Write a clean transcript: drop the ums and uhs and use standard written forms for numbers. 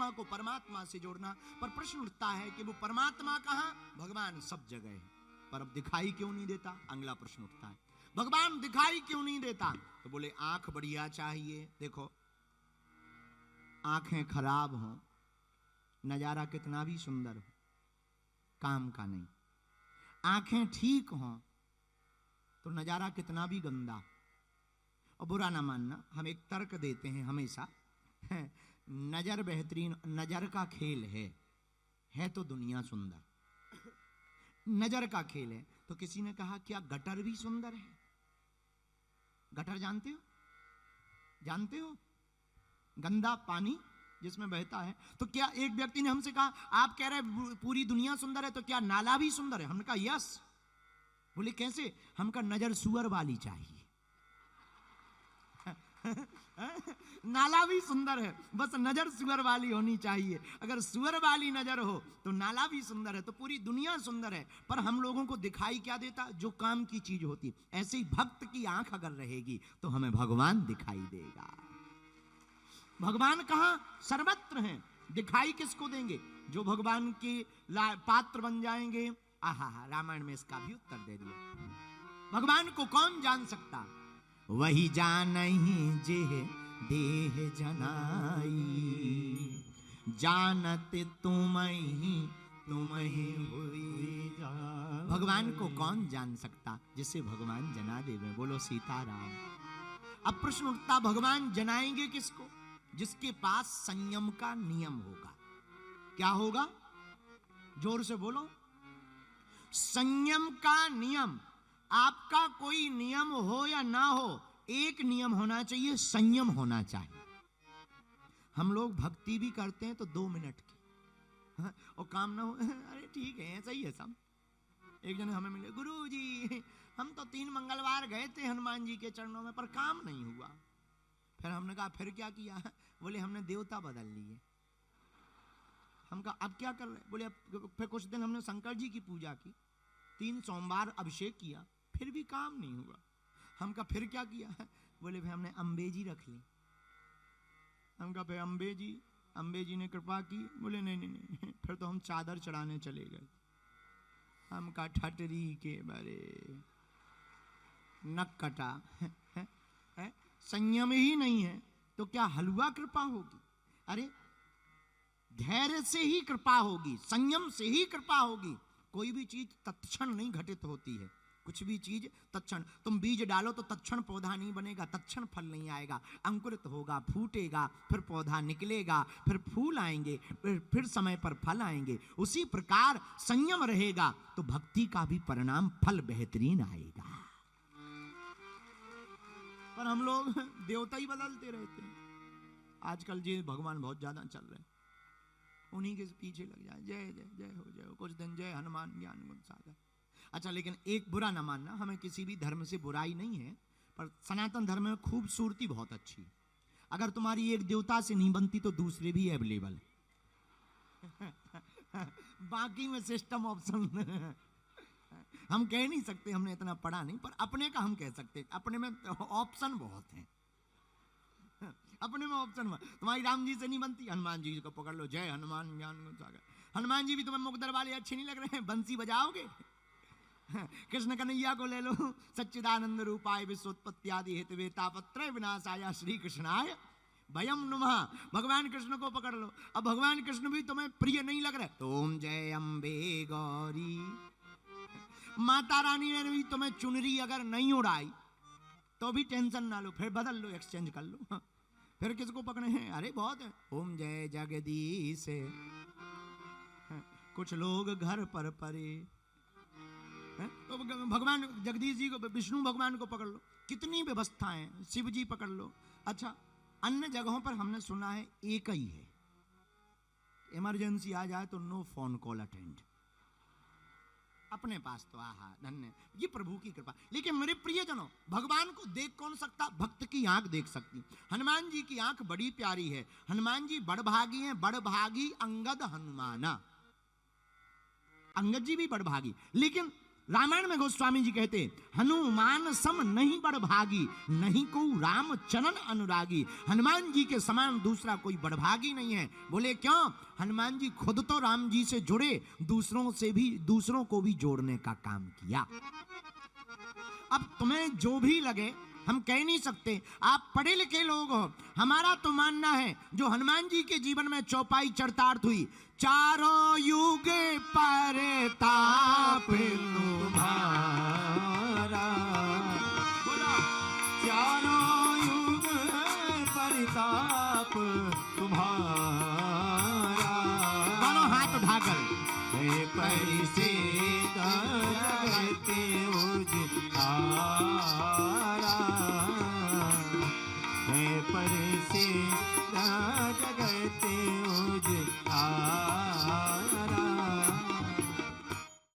जीवात्मा को परमात्मा से जोड़ना। पर प्रश्न उठता है कि वो परमात्मा कहां? भगवान सब जगह है, पर अब दिखाई क्यों नहीं देता? अगला प्रश्न उठता है, भगवान दिखाई क्यों नहीं देता? तो बोले आंख बढ़िया चाहिए। देखो, आंखें खराब हो, नजारा कितना भी सुंदर हो, काम का नहीं। आंखें ठीक हो तो नजारा कितना भी गंदा। और बुरा ना मानना, हम एक तर्क देते हैं हमेशा, नजर बेहतरीन, नजर का खेल है तो दुनिया सुंदर, नजर का खेल है। तो किसी ने कहा क्या गटर भी सुंदर है? गटर जानते हो? जानते हो? गंदा पानी जिसमें बहता है। तो क्या एक व्यक्ति ने हमसे कहा आप कह रहे पूरी दुनिया सुंदर है, तो क्या नाला भी सुंदर है? हमने कहा यस। बोले कैसे? हम कहा नजर सुअर वाली चाहिए। नाला भी सुंदर है, बस नजर सुअर वाली होनी चाहिए। अगर सुअर वाली नजर हो तो नाला भी सुंदर है, तो पूरी दुनिया सुंदर है। पर हम लोगों को दिखाई क्या देता? जो काम की चीज होती। ऐसे ही भक्त की आंख अगर रहेगी तो हमें भगवान दिखाई देगा। भगवान कहां? सर्वत्र हैं। दिखाई किसको देंगे? जो भगवान के पात्र बन जाएंगे। आहा, रामायण में इसका भी उत्तर दे दिया। भगवान को कौन जान सकता? वही जानहि जेह देह जनाई, जानत तुम्हि हुई जान। भगवान को कौन जान सकता? जिसे भगवान जना देवे। बोलो सीताराम। अब प्रश्न उठता, भगवान जनाएंगे किसको? जिसके पास संयम का नियम होगा। क्या होगा? जोर से बोलो। संयम का नियम। आपका कोई नियम हो या ना हो, एक नियम होना चाहिए, संयम होना चाहिए। हम लोग भक्ति भी करते हैं तो 2 मिनट की, और काम ना हो, अरे ठीक है ऐसा ही है सब। एक जन हमें मिले, गुरु जी हम तो 3 मंगलवार गए थे हनुमान जी के चरणों में, पर काम नहीं हुआ। फिर हमने कहा फिर क्या किया? बोले हमने देवता बदल लिए। हम कहा अब क्या कर रहे? बोले फिर कुछ दिन हमने शंकर जी की पूजा की, 3 सोमवार अभिषेक किया, फिर भी काम नहीं हुआ। हम कहा फिर क्या किया? बोले भाई हमने अम्बे जी रख ली। हम कहा भाई अम्बे जी ने कृपा की? बोले नहीं, फिर तो हम चादर चढ़ाने चले गए। हम कहा ठटरी के बारे नक कटा। संयम ही नहीं है तो क्या हलवा कृपा होगी? अरे धैर्य से ही कृपा होगी, संयम से ही कृपा होगी। कोई भी चीज तत्क्षण नहीं घटित होती है, कुछ भी चीज तत्क्षण। तुम बीज डालो तो तत्क्षण पौधा नहीं बनेगा, तत्क्षण फल नहीं आएगा। अंकुरित होगा, फूटेगा, फिर पौधा निकलेगा, फिर फूल आएंगे, फिर समय पर फल आएंगे। उसी प्रकार संयम रहेगा तो भक्ति का भी परिणाम फल बेहतरीन आएगा। पर हम लोग देवता ही बदलते रहते हैं। आजकल जी भगवान बहुत ज्यादा चल रहे हैं, उन्हीं के पीछे लग जाए। जय जय जय हो, कुछ दिन जय हनुमान ज्ञान गुण सागर। अच्छा, लेकिन एक बुरा ना मानना, हमें किसी भी धर्म से बुराई नहीं है, पर सनातन धर्म में खूबसूरती बहुत अच्छी। अगर तुम्हारी एक देवता से नहीं बनती तो दूसरे भी अवेलेबल है। बाकी में सिस्टम ऑप्शन हम कह नहीं सकते, हमने इतना पढ़ा नहीं, पर अपने का हम कह सकते। अपने में ऑप्शन बहुत हैं। अपने में ऑप्शन हुआ, तुम्हारी राम जी से नहीं बनती, हनुमान जी को पकड़ लो, जय हनुमान ज्ञान गुण सागर। हनुमान जी भी तुम्हें मुकदर वाले अच्छे नहीं लग रहे हैं, बंसी बजाओगे। कृष्ण कन्हैया को ले लो, सच्चिदानंद रूपाय विश्वोत्पत्ति आदि हेतवे तापत्रय विनाशाय श्री कृष्णाय भयम नुमः। भगवान कृष्ण को पकड़ लो। अब भगवान कृष्ण भी तुम्हें प्रिय नहीं लग रहे तो ओम जय अम्बे गौरी। माता रानी ने भी तुम्हें चुनरी अगर नहीं उड़ाई तो भी टेंशन ना लो, फिर बदल लो, एक्सचेंज कर लो। फिर किसको पकड़े हैं? अरे बहुत है। ओम जय जगदीश। कुछ लोग घर पर परे, तो भगवान जगदीश जी को, विष्णु भगवान को पकड़ लो, कितनी व्यवस्थाएं, शिव जी पकड़ लो। अच्छा, अन्य जगहों पर हमने सुना है एक ही है, इमरजेंसी आ जाए तो नो फोन कॉल अटेंड। अपने पास तो आहा धन्य, ये प्रभु की कृपा। लेकिन मेरे प्रियजनों, भगवान को देख कौन सकता? भक्त की आंख देख सकती। हनुमान जी की आंख बड़ी प्यारी है। हनुमान जी बड़भागी हैं, बड़भागी अंगद हनुमाना। अंगद जी भी बड़भागी, लेकिन रामायण में गोस्वामी जी कहते, हनुमान सम नहीं बड़ भागी, नहीं को राम चरण अनुरागी। हनुमान जी के समान दूसरा कोई बड़भागी नहीं है। बोले क्यों? हनुमान जी खुद तो राम जी से जुड़े, दूसरों को भी जोड़ने का काम किया। अब तुम्हें जो भी लगे, हम कह नहीं सकते, आप पढ़े लिखे लोग हो, हमारा तो मानना है जो हनुमान जी के जीवन में चौपाई चरितार्थ हुई, चारों युग परताप तुम्हारा, चारों युग परिताप तुम्हारा, दोनों हाथ उठाकर पैसे जगते उजियारा, पैसे